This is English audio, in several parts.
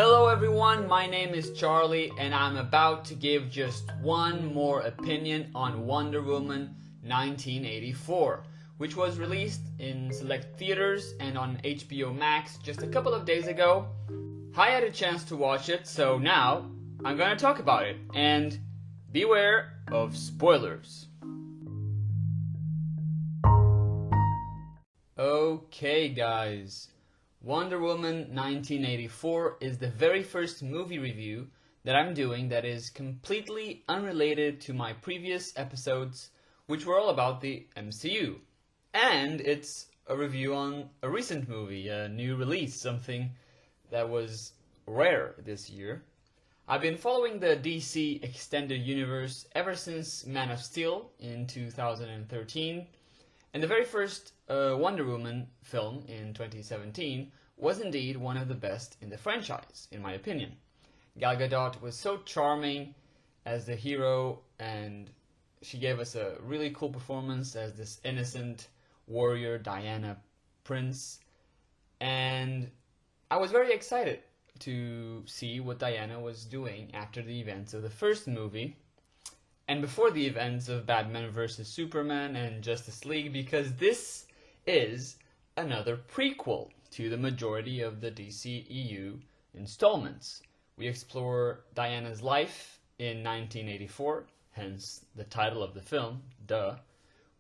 Hello everyone, my name is Charlie and I'm about to give just one more opinion on Wonder Woman 1984, which was released in select theaters and on HBO Max just a couple of days ago. I had a chance to watch it, so now I'm gonna talk about it, and beware of spoilers. Okay guys, Wonder Woman 1984 is the very first movie review that I'm doing that is completely unrelated to my previous episodes, which were all about the MCU. And it's a review on a recent movie, a new release, something that was rare this year. I've been following the DC Extended Universe ever since Man of Steel in 2013, and the very first Wonder Woman film in 2017 was indeed one of the best in the franchise, in my opinion. Gal Gadot was so charming as the hero, and she gave us a really cool performance as this innocent warrior, Diana Prince, and I was very excited to see what Diana was doing after the events of the first movie and before the events of Batman vs. Superman and Justice League, because this is another prequel to the majority of the DCEU installments. We explore Diana's life in 1984, hence the title of the film, duh,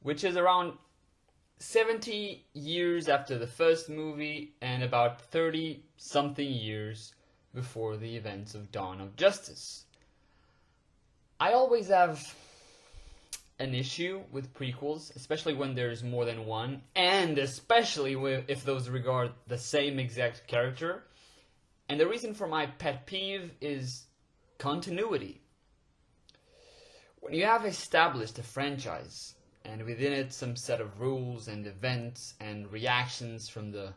which is around 70 years after the first movie and about 30-something years before the events of Dawn of Justice. I always have an issue with prequels, especially when there's more than one, and especially if those regard the same exact character. And the reason for my pet peeve is continuity. When you have established a franchise, and within it some set of rules and events and reactions from the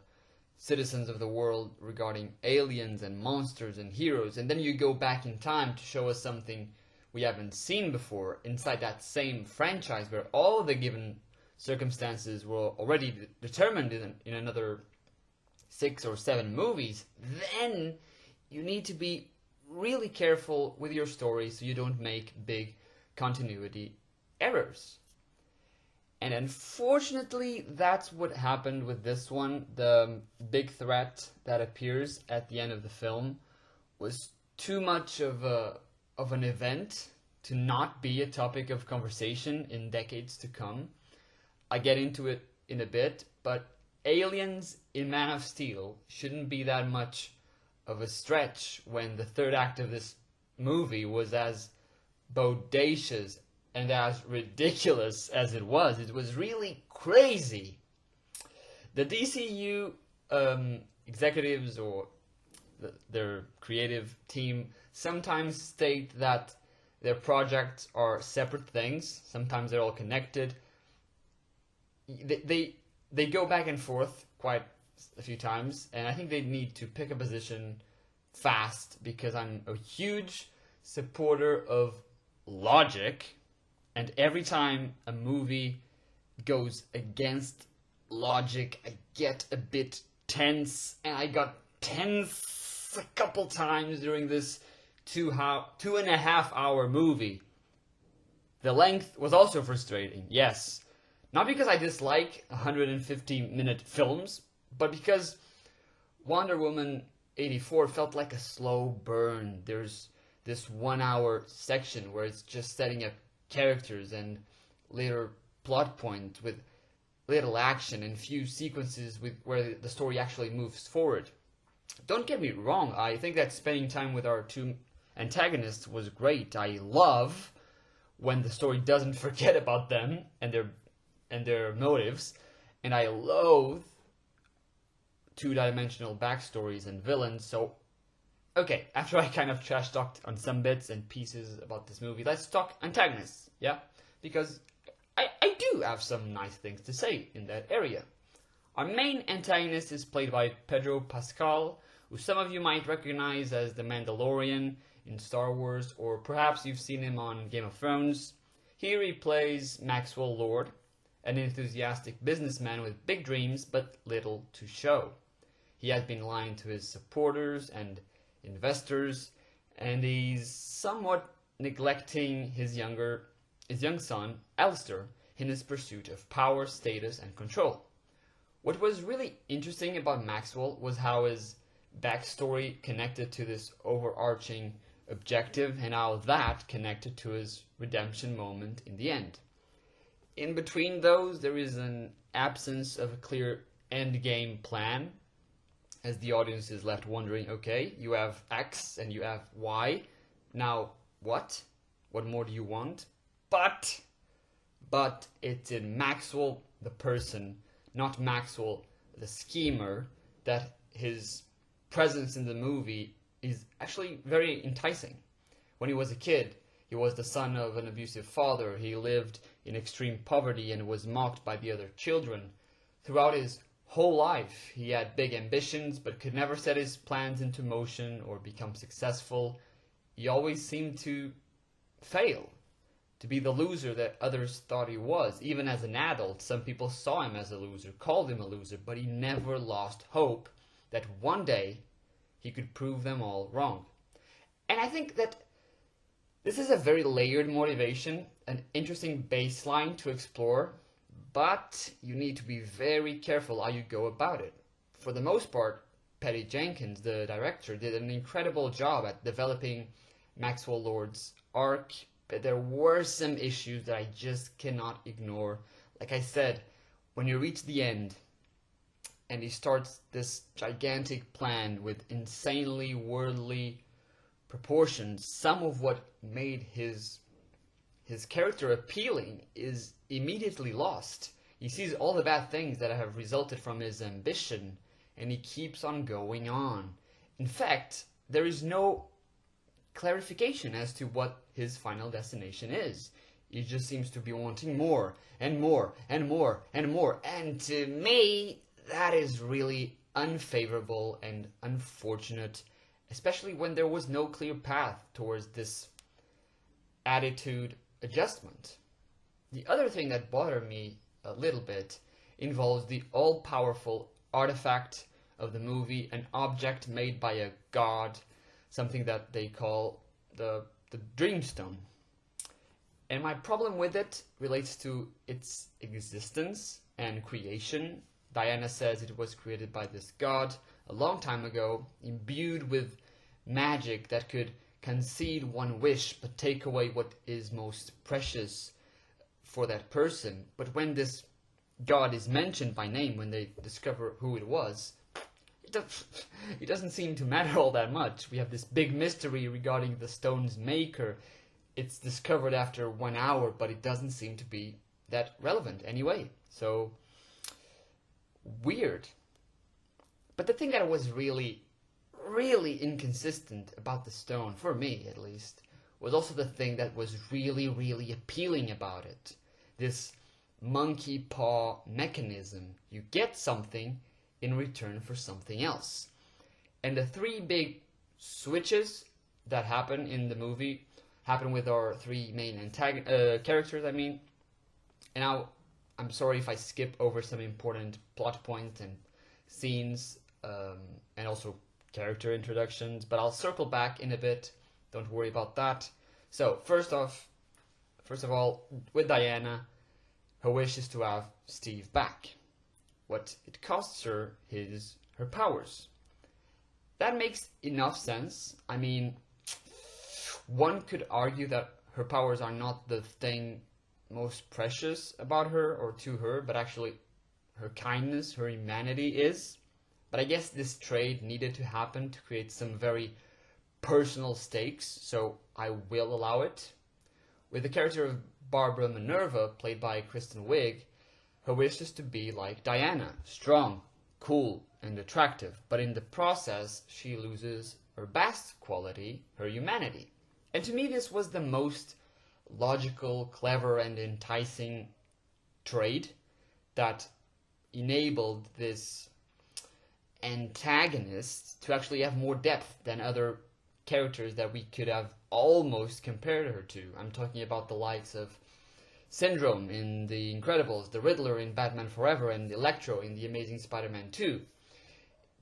citizens of the world regarding aliens and monsters and heroes, and then you go back in time to show us something we haven't seen before inside that same franchise where all the given circumstances were already determined in another 6 or 7 movies, then you need to be really careful with your story so you don't make big continuity errors. And unfortunately, that's what happened with this one. The big threat that appears at the end of the film was too much of an event to not be a topic of conversation in decades to come. I get into it in a bit, but aliens in Man of Steel shouldn't be that much of a stretch when the third act of this movie was as bodacious and as ridiculous as it was. It was really crazy. The DCU executives or their creative team sometimes state that their projects are separate things. Sometimes they're all connected. They go back and forth quite a few times, and I think they need to pick a position fast, because I'm a huge supporter of logic, and every time a movie goes against logic, I get a bit tense, and I got tense a couple times during this 2.5 hour movie. The length was also frustrating, yes. Not because I dislike 150-minute films, but because Wonder Woman 84 felt like a slow burn. There's this 1 hour section where it's just setting up characters and later plot points with little action and few sequences where the story actually moves forward. Don't get me wrong, I think that spending time with our two antagonists was great. I love when the story doesn't forget about them and their motives, and I loathe two-dimensional backstories and villains. So, okay, after I kind of trash talked on some bits and pieces about this movie, let's talk antagonists, yeah? Because I do have some nice things to say in that area. Our main antagonist is played by Pedro Pascal, who some of you might recognize as the Mandalorian in Star Wars, or perhaps you've seen him on Game of Thrones. Here he plays Maxwell Lord, an enthusiastic businessman with big dreams but little to show. He has been lying to his supporters and investors, and he's somewhat neglecting his young son, Alistair, in his pursuit of power, status, and control. What was really interesting about Maxwell was how his backstory connected to this overarching objective and how that connected to his redemption moment in the end. In between those, there is an absence of a clear endgame plan, as the audience is left wondering, okay, you have X and you have Y, now what? What more do you want? But it's in Maxwell the person, not Maxwell the schemer, that his presence in the movie is actually very enticing. When he was a kid, he was the son of an abusive father. He lived in extreme poverty and was mocked by the other children. Throughout his whole life, he had big ambitions but could never set his plans into motion or become successful. He always seemed to fail, to be the loser that others thought he was. Even as an adult, some people saw him as a loser, called him a loser, but he never lost hope that one day he could prove them all wrong. And I think that this is a very layered motivation, an interesting baseline to explore, but you need to be very careful how you go about it. For the most part, Patty Jenkins, the director, did an incredible job at developing Maxwell Lord's arc, but there were some issues that I just cannot ignore. Like I said, when you reach the end and he starts this gigantic plan with insanely worldly proportions, some of what made his character appealing is immediately lost. He sees all the bad things that have resulted from his ambition, and he keeps on going on. In fact, there is no clarification as to what his final destination is. He just seems to be wanting more and more and more and more, and to me, that is really unfavorable and unfortunate, especially when there was no clear path towards this attitude adjustment. The other thing that bothered me a little bit involves the all-powerful artifact of the movie, an object made by a god, something that they call the Dreamstone. And my problem with it relates to its existence and creation. Diana says it was created by this god a long time ago, imbued with magic that could concede one wish but take away what is most precious for that person. But when this god is mentioned by name, when they discover who it was, it doesn't seem to matter all that much. We have this big mystery regarding the stone's maker. It's discovered after 1 hour, but it doesn't seem to be that relevant anyway. So, weird. But the thing that was really inconsistent about the stone, for me at least, was also the thing that was really appealing about it. This monkey paw mechanism. You get something in return for something else. And the three big switches that happen in the movie happen with our three main characters, I mean. And now, I'm sorry if I skip over some important plot points and scenes, and also character introductions, but I'll circle back in a bit. Don't worry about that. So, first of all, with Diana, her wish is to have Steve back. What it costs her is her powers. That makes enough sense. I mean, one could argue that her powers are not the thing most precious about her or to her, but actually her kindness, her humanity is. But I guess this trade needed to happen to create some very personal stakes, so I will allow it. With the character of Barbara Minerva, played by Kristen Wiig, her wish is to be like Diana, strong, cool, and attractive, but in the process, she loses her best quality, her humanity. And to me, this was the most logical, clever, and enticing trade that enabled this antagonist to actually have more depth than other characters that we could have almost compared her to. I'm talking about the likes of Syndrome in The Incredibles, the Riddler in Batman Forever, and Electro in The Amazing Spider-Man 2.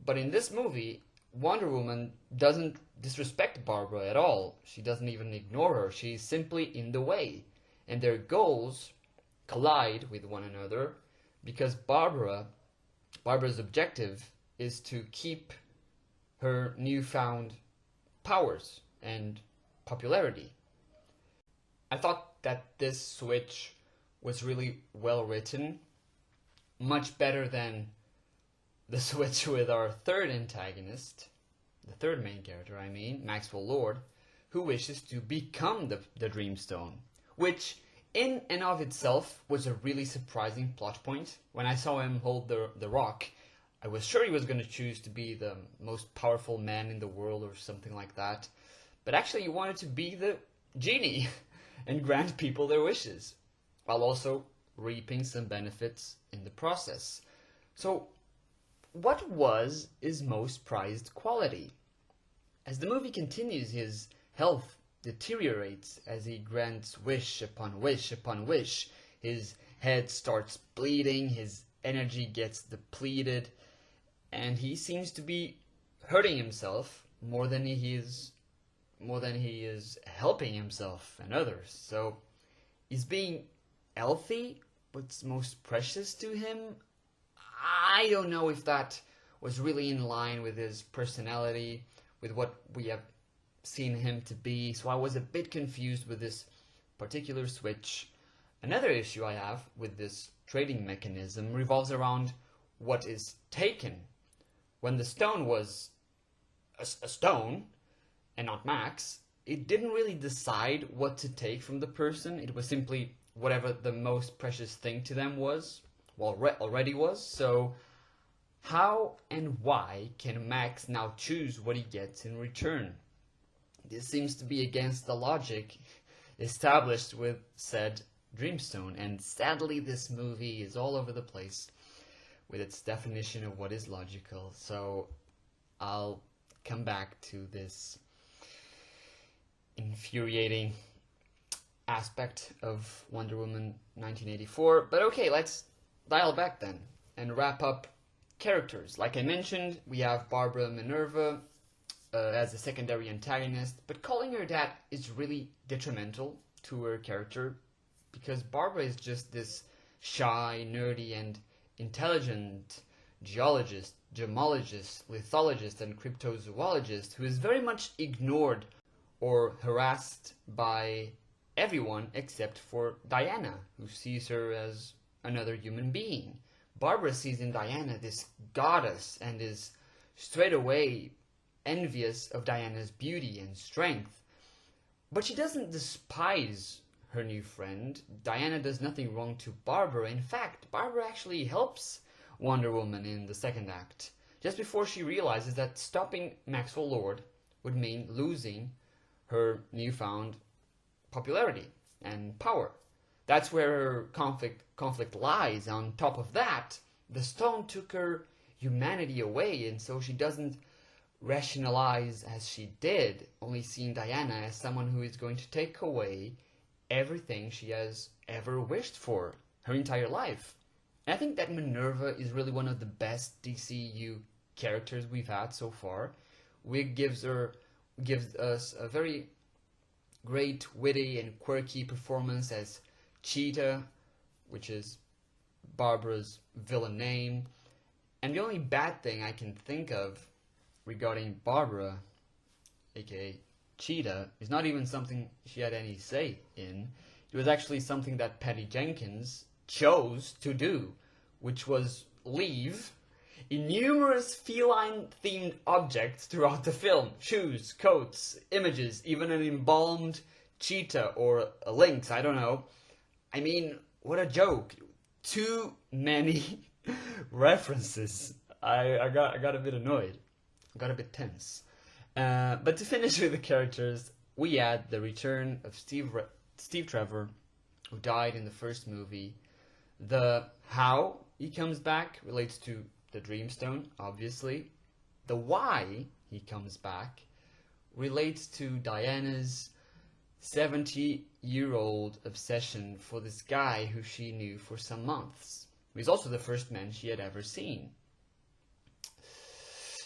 But in this movie, Wonder Woman doesn't disrespect Barbara at all. She doesn't even ignore her. She's simply in the way. And their goals collide with one another because Barbara's objective is to keep her newfound powers and popularity. I thought that this switch was really well written, much better than the switch with our third antagonist, the third main character, I mean, Maxwell Lord, who wishes to become the Dreamstone, which in and of itself was a really surprising plot point. When I saw him hold the rock, I was sure he was going to choose to be the most powerful man in the world or something like that, but actually he wanted to be the genie and grant people their wishes, while also reaping some benefits in the process. So, what was his most prized quality? As the movie continues, his health deteriorates as he grants wish upon wish upon wish. His head starts bleeding, his energy gets depleted, and he seems to be hurting himself more than he is helping himself and others. So is being healthy what's most precious to him? I don't know if that was really in line with his personality, with what we have seen him to be, so I was a bit confused with this particular switch. Another issue I have with this trading mechanism revolves around what is taken. When the stone was a stone, and not Max, it didn't really decide what to take from the person. It was simply whatever the most precious thing to them was, well, already was. So how and why can Max now choose what he gets in return? This seems to be against the logic established with said Dreamstone, and sadly this movie is all over the place with its definition of what is logical. So I'll come back to this infuriating aspect of Wonder Woman 1984. But okay, let's dial back then and wrap up characters. Like I mentioned, we have Barbara Minerva as a secondary antagonist, but calling her that is really detrimental to her character because Barbara is just this shy, nerdy, and intelligent geologist, gemologist, lithologist, and cryptozoologist who is very much ignored or harassed by everyone except for Diana, who sees her as another human being. Barbara sees in Diana this goddess and is straight away envious of Diana's beauty and strength. But she doesn't despise her new friend. Diana does nothing wrong to Barbara. In fact, Barbara actually helps Wonder Woman in the second act, just before she realizes that stopping Maxwell Lord would mean losing her newfound popularity and power. That's where her conflict lies. On top of that, the stone took her humanity away, and so she doesn't rationalize as she did, only seeing Diana as someone who is going to take away everything she has ever wished for her entire life. And I think that Minerva is really one of the best DCU characters we've had so far. Gives us a very great, witty, and quirky performance as Cheetah, which is Barbara's villain name. And the only bad thing I can think of regarding Barbara, aka Cheetah, is not even something she had any say in. It was actually something that Patty Jenkins chose to do, which was leave numerous feline-themed objects throughout the film. Shoes, coats, images, even an embalmed cheetah or a lynx, I don't know. I mean, what a joke. Too many references. I got a bit annoyed. Got a bit tense. But to finish with the characters, we had the return of Steve Trevor, who died in the first movie. The how he comes back relates to the Dreamstone, obviously. The why he comes back relates to Diana's 70-year-old obsession for this guy who she knew for some months. He was also the first man she had ever seen.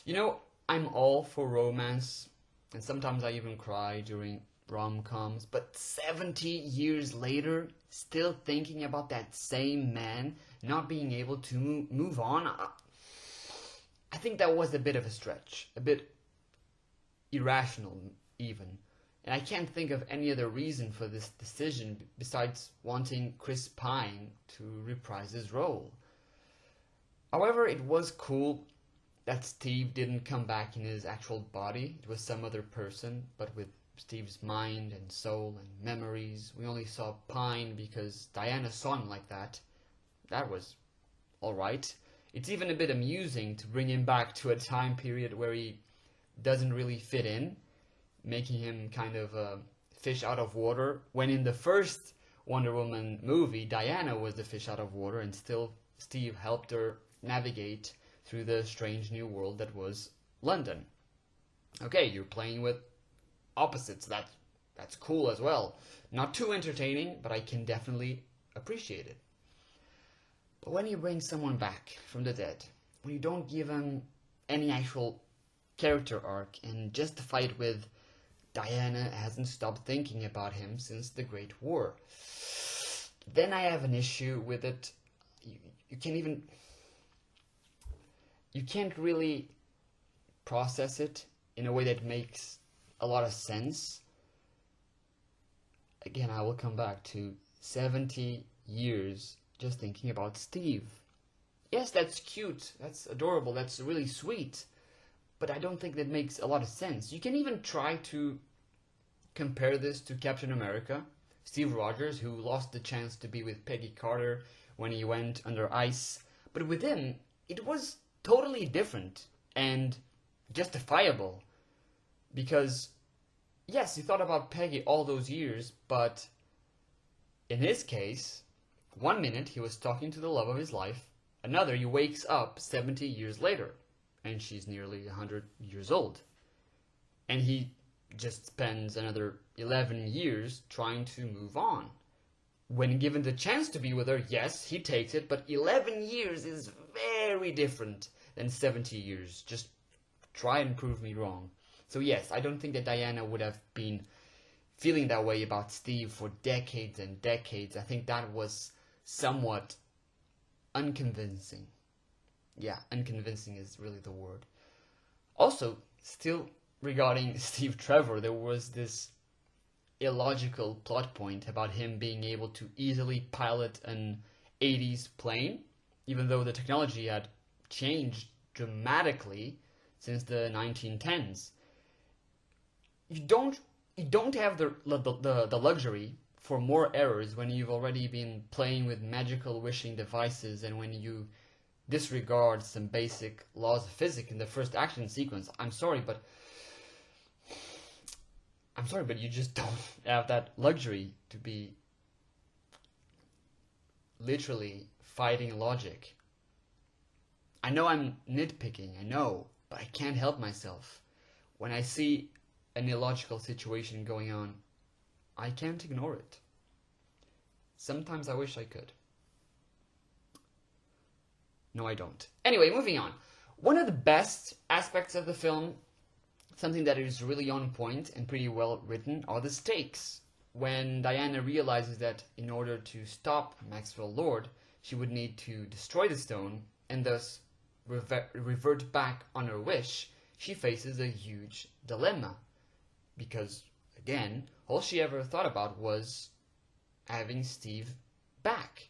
You know, I'm all for romance, and sometimes I even cry during rom-coms, but 70 years later, still thinking about that same man, not being able to move on, I think that was a bit of a stretch, a bit irrational even. And I can't think of any other reason for this decision besides wanting Chris Pine to reprise his role. However, it was cool that Steve didn't come back in his actual body. It was some other person, but with Steve's mind and soul and memories. We only saw Pine because Diana saw him like that. That was alright. It's even a bit amusing to bring him back to a time period where he doesn't really fit in, making him kind of a fish out of water, when in the first Wonder Woman movie, Diana was the fish out of water, and still Steve helped her navigate through the strange new world that was London. Okay, you're playing with opposites. That's cool as well. Not too entertaining, but I can definitely appreciate it. But when you bring someone back from the dead, when you don't give them any actual character arc and justify it with Diana hasn't stopped thinking about him since the Great War, then I have an issue with it. You can't really process it in a way that makes a lot of sense. Again, I will come back to 70 years just thinking about Steve. Yes, that's cute, that's adorable, that's really sweet, but I don't think that makes a lot of sense. You can even try to compare this to Captain America, Steve Rogers, who lost the chance to be with Peggy Carter when he went under ice, but with him, it was totally different and justifiable, because yes, he thought about Peggy all those years, but in his case, one minute he was talking to the love of his life, another he wakes up 70 years later, and she's nearly 100 years old, and he just spends another 11 years trying to move on. When given the chance to be with her, yes, he takes it, but 11 years is very different than 70 years. Just try and prove me wrong. So yes, I don't think that Diana would have been feeling that way about Steve for decades and decades. I think that was somewhat unconvincing. Yeah, unconvincing is really the word. Also, still regarding Steve Trevor, there was this illogical plot point about him being able to easily pilot an 80s plane, even though the technology had changed dramatically since the 1910s. You don't have the luxury for more errors when you've already been playing with magical wishing devices and when you disregard some basic laws of physics in the first action sequence. I'm sorry, but you just don't have that luxury to be literally fighting logic. I know I'm nitpicking, I know, but I can't help myself. When I see an illogical situation going on, I can't ignore it. Sometimes I wish I could. No, I don't. Anyway, moving on. One of the best aspects of the film, something that is really on point and pretty well written, are the stakes. When Diana realizes that in order to stop Maxwell Lord, she would need to destroy the stone and thus revert back on her wish, she faces a huge dilemma. Because, again, all she ever thought about was having Steve back.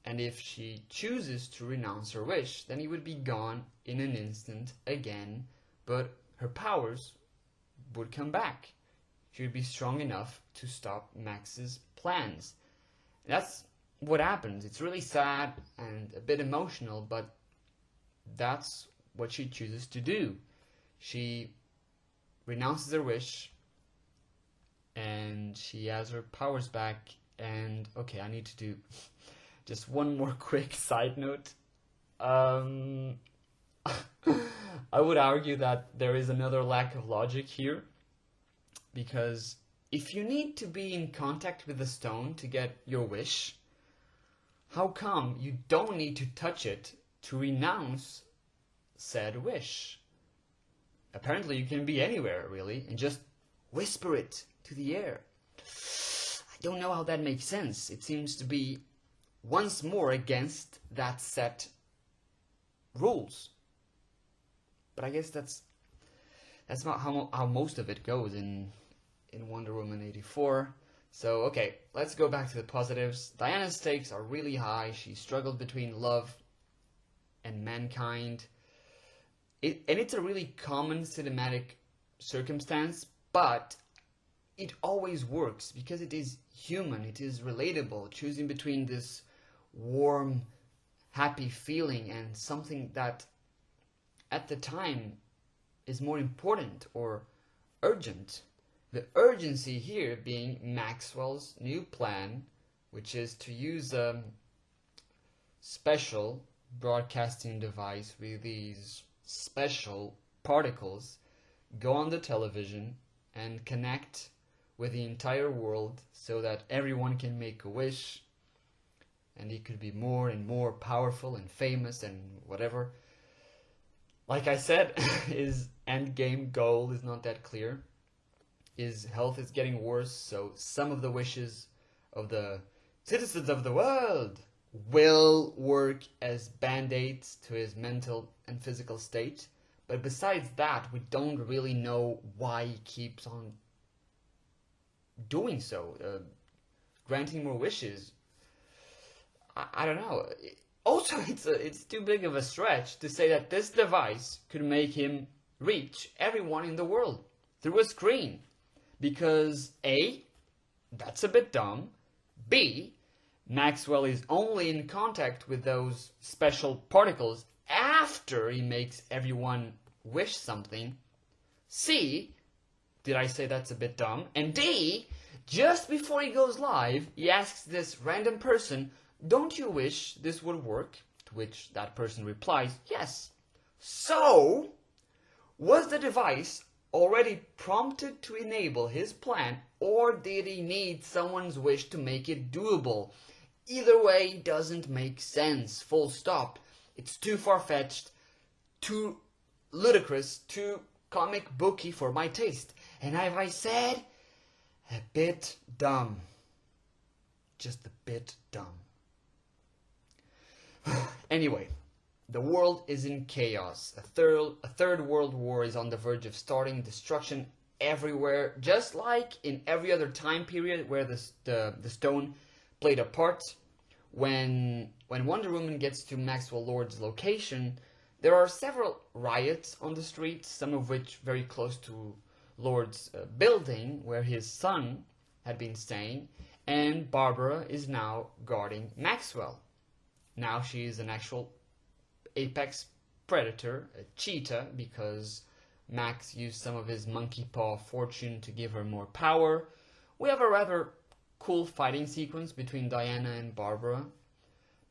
And if she chooses to renounce her wish, then he would be gone in an instant again, but her powers would come back. She would be strong enough to stop Max's plans. That's what happens. It's really sad and a bit emotional, but that's what she chooses to do. She renounces her wish, and she has her powers back, and okay, I need to do just one more quick side note. I would argue that there is another lack of logic here, because if you need to be in contact with the stone to get your wish, how come you don't need to touch it to renounce said wish? apparently you can be anywhere, really, and just whisper it to the air. I don't know how that makes sense. It seems to be once more against that set rules. But I guess that's not how most of it goes in Wonder Woman 84. So, okay, let's go back to the positives. Diana's stakes are really high. She struggled between love and mankind. And it's a really common cinematic circumstance, but it always works because it is human, it is relatable, choosing between this warm, happy feeling and something that at the time is more important or urgent. The urgency here being Maxwell's new plan, which is to use a special broadcasting device with these special particles, go on the television and connect with the entire world so that everyone can make a wish, and he could be more and more powerful and famous and whatever. Like I said, his endgame goal is not that clear. His health is getting worse, so some of the wishes of the citizens of the world will work as band-aids to his mental and physical state. But besides that, we don't really know why he keeps on doing so, granting more wishes. I don't know. Also, it's too big of a stretch to say that this device could make him reach everyone in the world through a screen. Because A, that's a bit dumb. B, Maxwell is only in contact with those special particles after he makes everyone wish something. C, did I say that's a bit dumb? And D, just before he goes live, he asks this random person, "Don't you wish this would work?" To which that person replies, "Yes." So, was the device already prompted to enable his plan, or did he need someone's wish to make it doable? Either way doesn't make sense, full stop. It's too far-fetched, too ludicrous, too comic booky for my taste. And as I said, a bit dumb. Just a bit dumb. Anyway, the world is in chaos. A third world war is on the verge of starting. Destruction everywhere, just like in every other time period where the stone played a part. When Wonder Woman gets to Maxwell Lord's location, there are several riots on the streets, some of which very close to Lord's building where his son had been staying, and Barbara is now guarding Maxwell. Now she is an actual apex predator, a cheetah, because Max used some of his monkey paw fortune to give her more power. We have a rather cool fighting sequence between Diana and Barbara.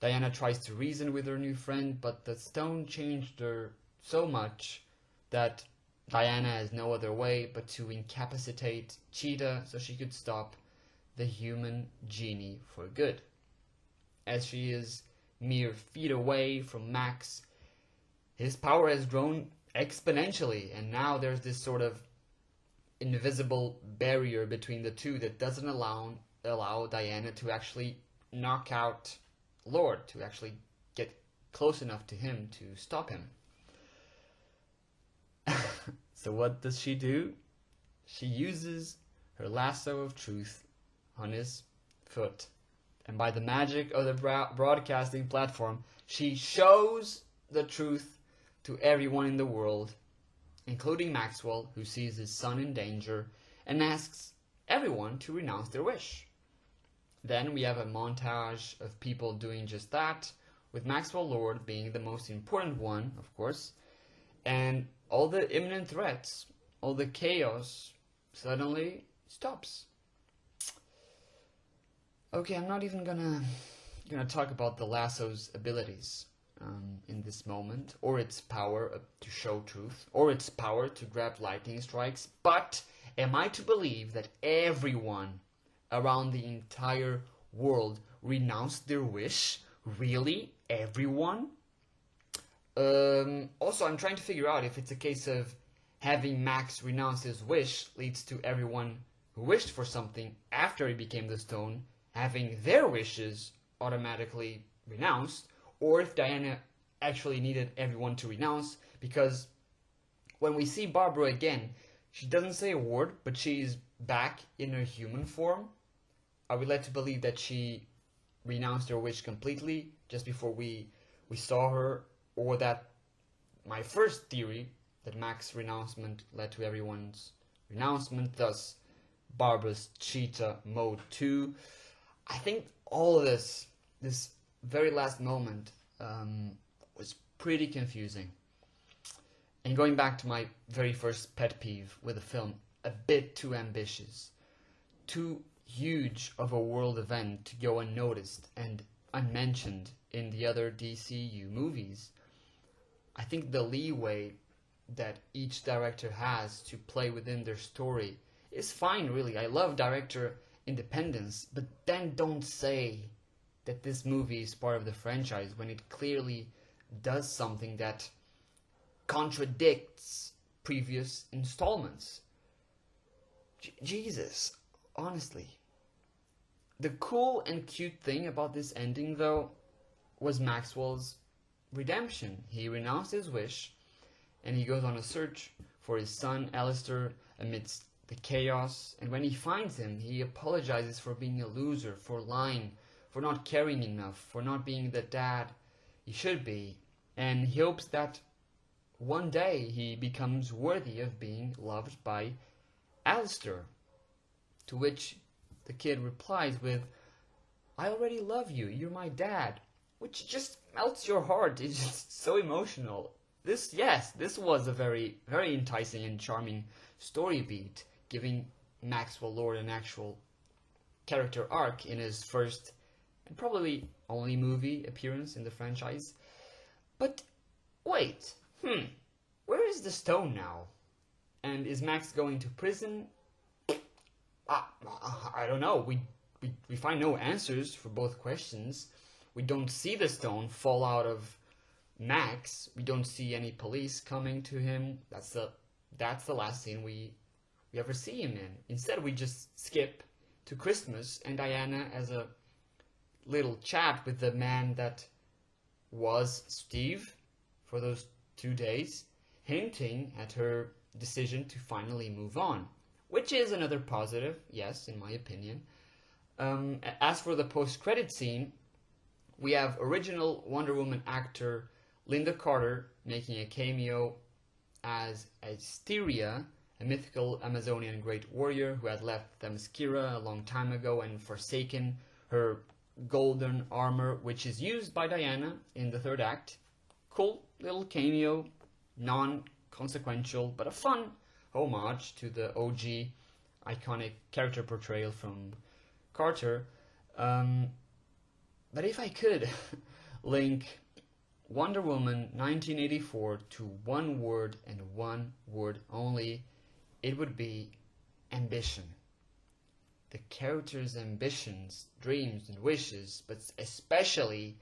Diana tries to reason with her new friend, but the stone changed her so much that Diana has no other way but to incapacitate Cheetah so she could stop the human genie for good. As she is mere feet away from Max, his power has grown exponentially, and now there's this sort of invisible barrier between the two that doesn't allow Diana to actually knock out Lord, to actually get close enough to him to stop him. So what does she do? She uses her lasso of truth on his foot. And by the magic of the broadcasting platform, she shows the truth to everyone in the world, including Maxwell, who sees his son in danger, and asks everyone to renounce their wish. Then we have a montage of people doing just that, with Maxwell Lord being the most important one, of course, and all the imminent threats, all the chaos suddenly stops. Okay, I'm not even gonna talk about the lasso's abilities in this moment, or its power to show truth, or its power to grab lightning strikes, but am I to believe that everyone around the entire world renounced their wish? Really? Everyone? Also, I'm trying to figure out if it's a case of having Max renounce his wish leads to everyone who wished for something after he became the stone having their wishes automatically renounced, or if Diana actually needed everyone to renounce, because when we see Barbara again, she doesn't say a word, but she's back in her human form. Are we led to believe that she renounced her wish completely just before we saw her, or that my first theory, that Max's renouncement led to everyone's renouncement, thus Barbara's cheetah mode too? I think all of this very last moment, was pretty confusing. And going back to my very first pet peeve with the film, a bit too ambitious. Too huge of a world event to go unnoticed and unmentioned in the other DCU movies. I think the leeway that each director has to play within their story is fine, really. I love director independence, but then don't say that this movie is part of the franchise when it clearly does something that contradicts previous installments. Jesus, honestly. The cool and cute thing about this ending, though, was Maxwell's redemption. He renounced his wish, and he goes on a search for his son, Alistair, amidst the chaos. And when he finds him, he apologizes for being a loser, for lying, for not caring enough, for not being the dad he should be. And he hopes that one day he becomes worthy of being loved by Alistair. To which the kid replies with, "I already love you, you're my dad," which just melts your heart. It's just so emotional. This was a very, very enticing and charming story beat, giving Maxwell Lord an actual character arc in his first and probably only movie appearance in the franchise. But wait, where is the stone now? And is Max going to prison? I don't know. We find no answers for both questions. We don't see the stone fall out of Max. We don't see any police coming to him. That's the last scene we ever see him in. Instead, we just skip to Christmas, and Diana has a little chat with the man that was Steve for those 2 days, hinting at her decision to finally move on, which is another positive, yes, in my opinion. As for the post-credit scene, we have original Wonder Woman actor Linda Carter making a cameo as Asteria, a mythical Amazonian great warrior who had left Themyscira a long time ago and forsaken her golden armor, which is used by Diana in the third act. Cool little cameo, non-consequential, but a fun homage to the OG iconic character portrayal from Carter. But if I could link Wonder Woman 1984 to one word and one word only, it would be ambition. The character's ambitions, dreams, and wishes, but especially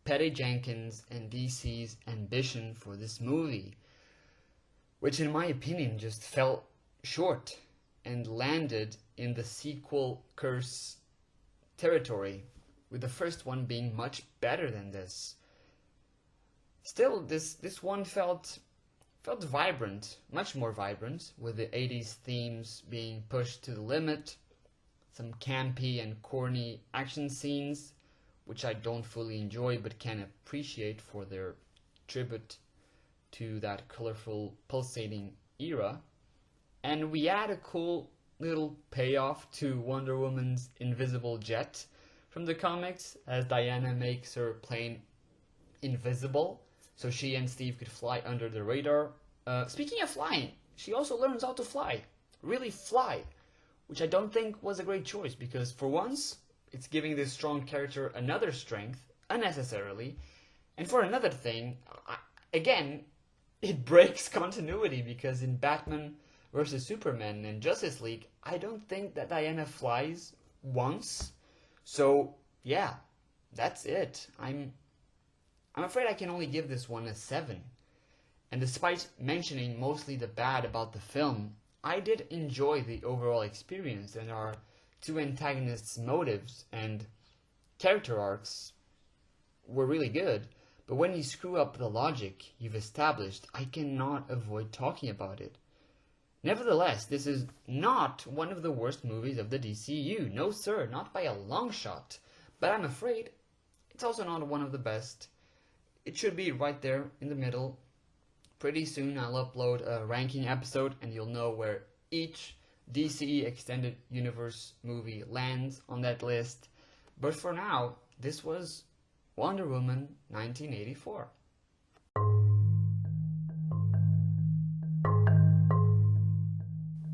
Patty Jenkins and DC's ambition for this movie, which in my opinion just fell short and landed in the sequel curse territory, with the first one being much better than this. Still, this one felt vibrant, much more vibrant, with the 80s themes being pushed to the limit, some campy and corny action scenes, which I don't fully enjoy but can appreciate for their tribute to that colorful, pulsating era. And we add a cool little payoff to Wonder Woman's invisible jet from the comics, as Diana makes her plane invisible, so she and Steve could fly under the radar. Speaking of flying, she also learns how to fly. Really fly. Which I don't think was a great choice, because for once, it's giving this strong character another strength, unnecessarily. And for another thing, again, it breaks continuity, because in Batman vs. Superman and Justice League, I don't think that Diana flies once. So, yeah, that's it. I'm afraid I can only give this one a 7. And despite mentioning mostly the bad about the film, I did enjoy the overall experience, and our two antagonists' motives and character arcs were really good. But when you screw up the logic you've established, I cannot avoid talking about it. Nevertheless, this is not one of the worst movies of the DCU. No sir, not by a long shot. But I'm afraid it's also not one of the best. It should be right there in the middle. Pretty soon I'll upload a ranking episode and you'll know where each DCE Extended Universe movie lands on that list. But for now, this was Wonder Woman 1984.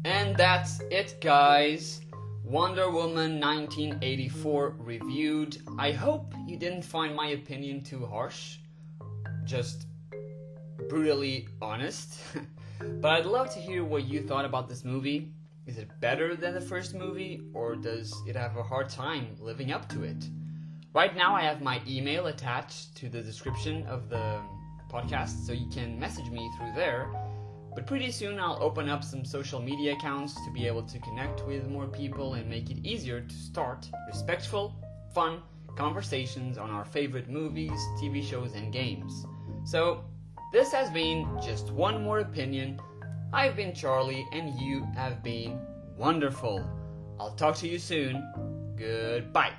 And that's it, guys. Wonder Woman 1984 reviewed. I hope you didn't find my opinion too harsh. Just brutally honest. But I'd love to hear what you thought about this movie. Is it better than the first movie, or does it have a hard time living up to it? Right now I have my email attached to the description of the podcast, so you can message me through there. But pretty soon I'll open up some social media accounts to be able to connect with more people and make it easier to start respectful, fun conversations on our favorite movies, TV shows, and games. So, this has been Just One More Opinion. I've been Charlie, and you have been wonderful. I'll talk to you soon. Goodbye.